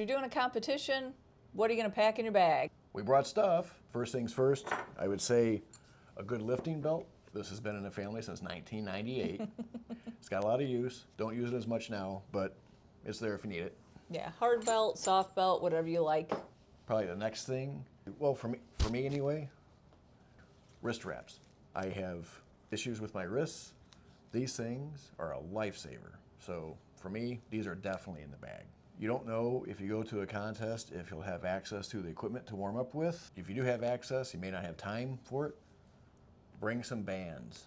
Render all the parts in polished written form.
If you're doing a competition, what are you going to pack in your bag? We brought stuff. First things first, I would say a good lifting belt. This has been in the family since 1998. It's got a lot of use. Don't use it as much now, but it's there if you need it. Yeah, hard belt, soft belt, whatever you like. Probably the next thing, well, for me anyway, wrist wraps. I have issues with my wrists. These things are a lifesaver. So for me, these are definitely in the bag. You don't know if you go to a contest if you'll have access to the equipment to warm up with. If you do have access, you may not have time for it. Bring some bands.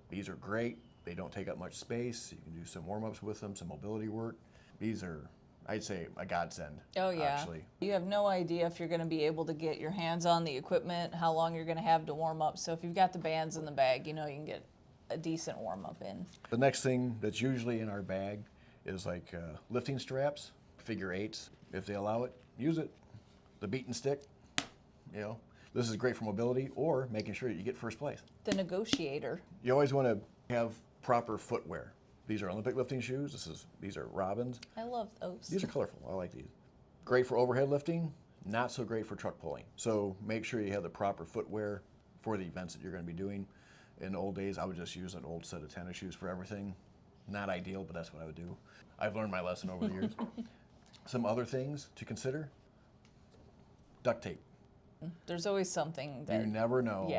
These are great. They don't take up much space. You can do some warm-ups with them, some mobility work. These are, I'd say, a godsend. Oh yeah. Actually. You have no idea if you're going to be able to get your hands on the equipment, how long you're going to have to warm up. So if you've got the bands in the bag, you know you can get a decent warm up in. The next thing that's usually in our bag is like lifting straps, figure 8s. If they allow it, use it. The beaten stick, you know. This is great for mobility or making sure that you get first place. The negotiator. You always want to have proper footwear. These are Olympic lifting shoes. These are Robins. I love those. These are colorful. I like these. Great for overhead lifting, not so great for truck pulling. So make sure you have the proper footwear for the events that you're going to be doing. In the old days, I would just use an old set of tennis shoes for everything. Not ideal, but that's what I would do. I've learned my lesson over the years. Some other things to consider: duct tape. There's always something that You never know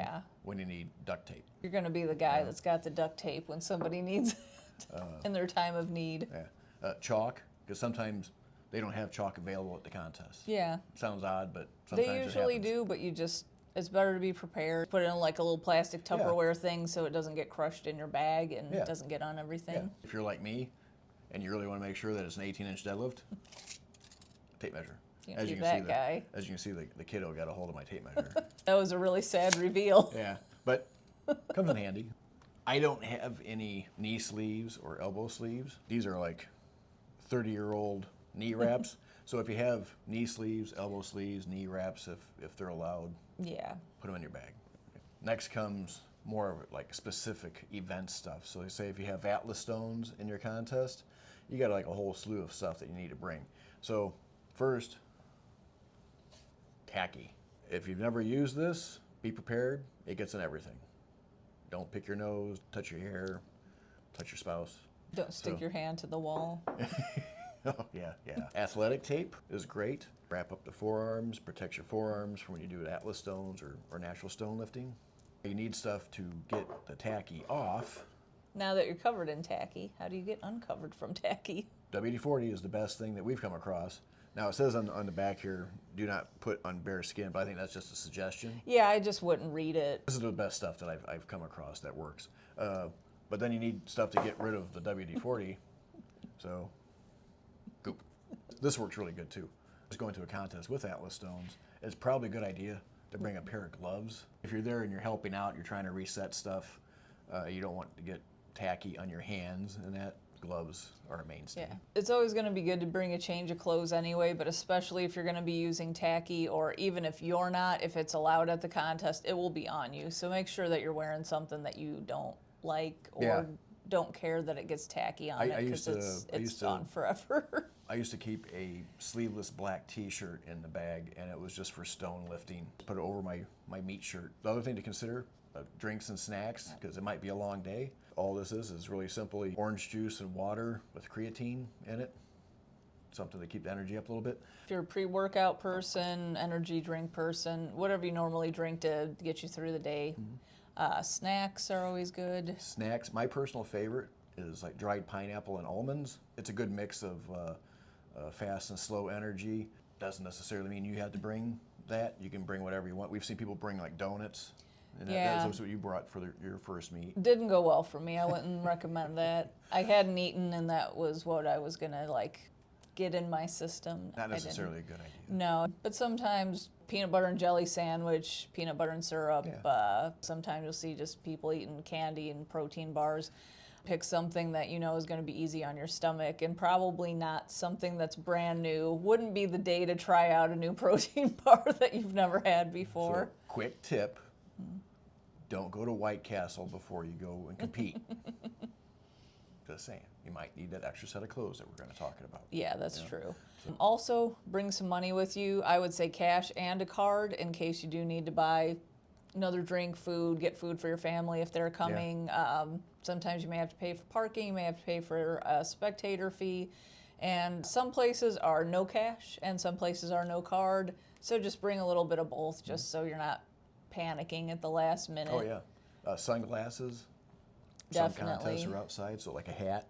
when you need duct tape. you're going to be the guy that's got the duct tape when somebody needs it in their time of need. Yeah. Chalk, because sometimes they don't have chalk available at the contest. Yeah. Sounds odd, but sometimes They it usually happens. do, but it's better to be prepared. Put it in like a little plastic Tupperware thing so it doesn't get crushed in your bag and Yeah. doesn't get on everything. Yeah. If you're like me and you really want to make sure that it's an 18-inch deadlift, tape measure. Can't be that guy. As you can see, the kiddo got a hold of my tape measure. That was a really sad reveal. Yeah, but comes in handy. I don't have any knee sleeves or elbow sleeves. These are like 30-year-old knee wraps. So if you have knee sleeves, elbow sleeves, knee wraps, if they're allowed, Yeah. put them in your bag. Next comes more of like specific event stuff. So they say if you have Atlas stones in your contest, you got like a whole slew of stuff that you need to bring. So first, tacky. If you've never used this, be prepared. It gets in everything. Don't pick your nose, touch your hair, touch your spouse. Don't stick your hand to the wall. Oh, yeah. Athletic tape is great. Wrap up the forearms, protect your forearms from when you do Atlas stones or natural stone lifting. You need stuff to get the tacky off. Now that you're covered in tacky, how do you get uncovered from tacky? WD-40 is the best thing that we've come across. Now it says on the back here, do not put on bare skin, but I think that's just a suggestion. Yeah, I just wouldn't read it. This is the best stuff that I've come across that works. But then you need stuff to get rid of the WD-40, so goop. This works really good too. Just going to a contest with Atlas stones, it's probably a good idea to bring a pair of gloves. If you're there and you're helping out, you're trying to reset stuff, you don't want to get tacky on your hands, and that gloves are a mainstay. Yeah. It's always going to be good to bring a change of clothes anyway, but especially if you're going to be using tacky, or even if you're not, if it's allowed at the contest, it will be on you. So make sure that you're wearing something that you don't like or don't care that it gets tacky on it, because it's gone forever. I used to keep a sleeveless black t-shirt in the bag, and it was just for stone lifting. Put it over my meat shirt. The other thing to consider, drinks and snacks, because it might be a long day. All this is really simply orange juice and water with creatine in it. Something to keep the energy up a little bit. If you're a pre-workout person, energy drink person, whatever you normally drink to get you through the day. Snacks are always good. Snacks, my personal favorite is like dried pineapple and almonds. It's a good mix of fast and slow energy. Doesn't necessarily mean you have to bring that. You can bring whatever you want. We've seen people bring like donuts. And that's what you brought for your first meet. Didn't go well for me. I wouldn't recommend that. I hadn't eaten, and that was what I was gonna get in my system. Not necessarily a good idea. No, but sometimes peanut butter and jelly sandwich, peanut butter and syrup. Sometimes you'll see just people eating candy and protein bars. Pick something that you know is going to be easy on your stomach, and probably not something that's brand new. Wouldn't be the day to try out a new protein bar that you've never had before. So, quick tip, don't go to White Castle before you go and compete. Just saying, you might need that extra set of clothes that we're going to talk about. Yeah, that's true. Also, bring some money with you. I would say cash and a card in case you do need to buy another drink, food, get food for your family if they're coming. Sometimes you may have to pay for parking, you may have to pay for a spectator fee. And some places are no cash and some places are no card. So just bring a little bit of both just so you're not panicking at the last minute. Oh, yeah. Sunglasses. Definitely. Some contests are outside, so like a hat.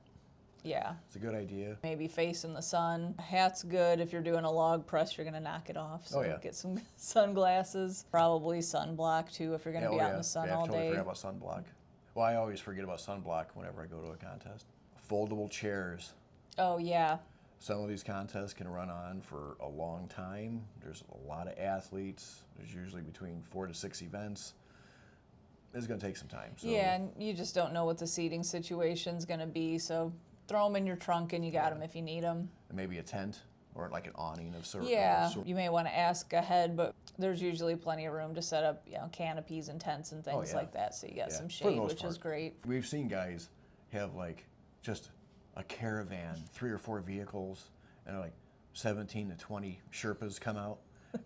Yeah. It's a good idea. Maybe facing the sun. A hat's good. If you're doing a log press, you're going to knock it off. So get some sunglasses. Probably sunblock, too, if you're going to be out in the sun all I totally day. forgot about sunblock. Well, I always forget about sunblock whenever I go to a contest. Foldable chairs. Oh, yeah. Some of these contests can run on for a long time. There's a lot of athletes. There's usually between 4 to 6 events. It's going to take some time. So. Yeah, and you just don't know what the seating situation's going to be, so throw them in your trunk and you got them if you need them. And maybe a tent or like an awning of sorts. Yeah, you may want to ask ahead, but there's usually plenty of room to set up, canopies and tents and things like that, so you got some shade, which is great. We've seen guys have like just a caravan, 3 or 4 vehicles, and like 17 to 20 Sherpas come out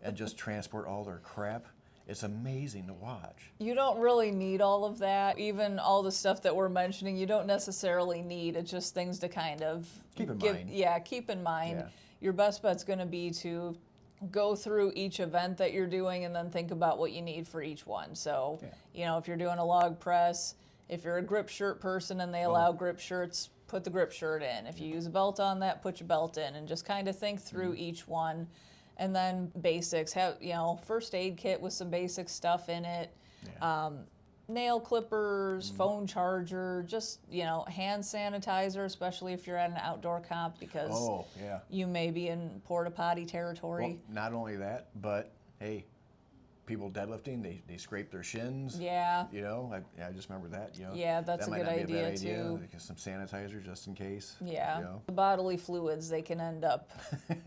and just transport all their crap. It's amazing to watch. You don't really need all of that. Even all the stuff that we're mentioning, you don't necessarily need. It's just things to kind of keep in mind. Yeah, keep in mind. Yeah. Your best bet's going to be to go through each event that you're doing and then think about what you need for each one. So, if you're doing a log press, if you're a grip shirt person and they allow grip shirts, put the grip shirt in. If you use a belt on that, put your belt in, and just kind of think through each one. And then basics, have first aid kit with some basic stuff in it, nail clippers, phone charger, just hand sanitizer, especially if you're at an outdoor comp because you may be in porta potty territory. Well, not only that, but hey, people deadlifting, they scrape their shins. Yeah. I just remember that. Yeah, that's that a might good not be a bad idea too. Get some sanitizer just in case. Yeah. The bodily fluids, they can end up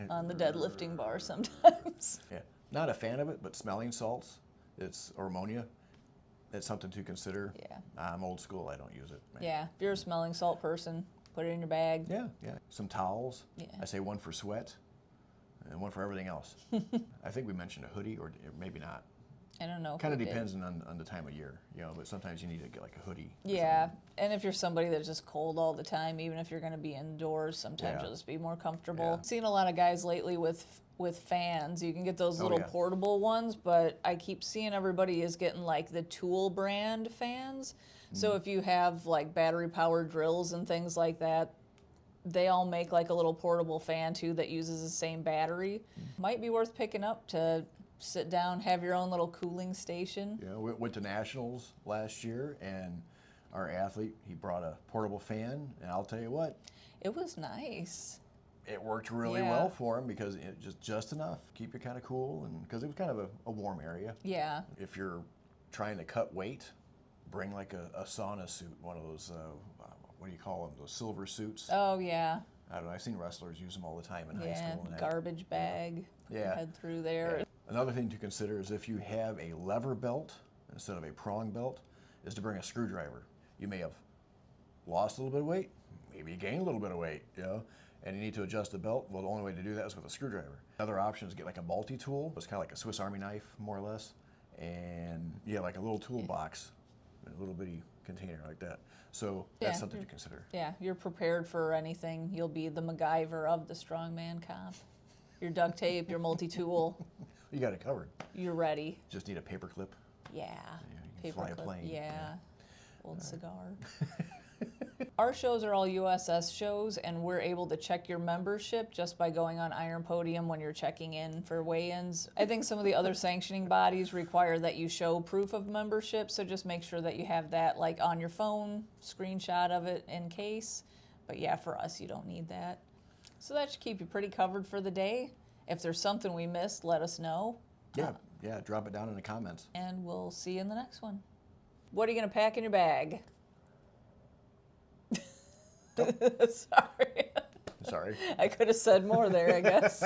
on the deadlifting bar sometimes. Yeah. Not a fan of it, but smelling salts, or ammonia, it's something to consider. Yeah. I'm old school. I don't use it. Yeah. If you're a smelling salt person, put it in your bag. Yeah. Some towels. Yeah. I say one for sweat and one for everything else. I think we mentioned a hoodie, or maybe not. I don't know. Kind of depends on the time of year, but sometimes you need to get like a hoodie. Yeah, and if you're somebody that's just cold all the time, even if you're going to be indoors, sometimes you'll just be more comfortable. Yeah. I've seen a lot of guys lately with fans. You can get those little portable ones, but I keep seeing everybody is getting like the Tool brand fans. So if you have like battery powered drills and things like that, they all make like a little portable fan too that uses the same battery. Might be worth picking up to sit down, have your own little cooling station. Yeah, we went to nationals last year, and our athlete, he brought a portable fan, and I'll tell you what. It was nice. It worked really well for him because it just enough. Keep you kind of cool, and because it was kind of a warm area. Yeah. If you're trying to cut weight, bring like a sauna suit, one of those, what do you call them, those silver suits. Oh, yeah. I don't know, I've seen wrestlers use them all the time in high school. And garbage bag, put your head through there. Yeah. Another thing to consider is if you have a lever belt instead of a prong belt, is to bring a screwdriver. You may have lost a little bit of weight, maybe you gained a little bit of weight, and you need to adjust the belt. Well, the only way to do that is with a screwdriver. Another option is get like a multi-tool. It's kind of like a Swiss Army knife, more or less, and like a little toolbox, a little bitty container like that. So that's something to consider. Yeah, you're prepared for anything. You'll be the MacGyver of the strongman comp. Your duct tape, your multi-tool. You got it covered. You're ready. Just need a paper clip. Yeah. You can fly a plane. Yeah. Old cigar. Our shows are all USS shows, and we're able to check your membership just by going on Iron Podium when you're checking in for weigh-ins. I think some of the other sanctioning bodies require that you show proof of membership, so just make sure that you have that like on your phone, screenshot of it in case. But yeah, for us, you don't need that. So that should keep you pretty covered for the day. If there's something we missed, let us know. Yeah, drop it down in the comments. And we'll see you in the next one. What are you going to pack in your bag? Sorry. Sorry. I could have said more there, I guess.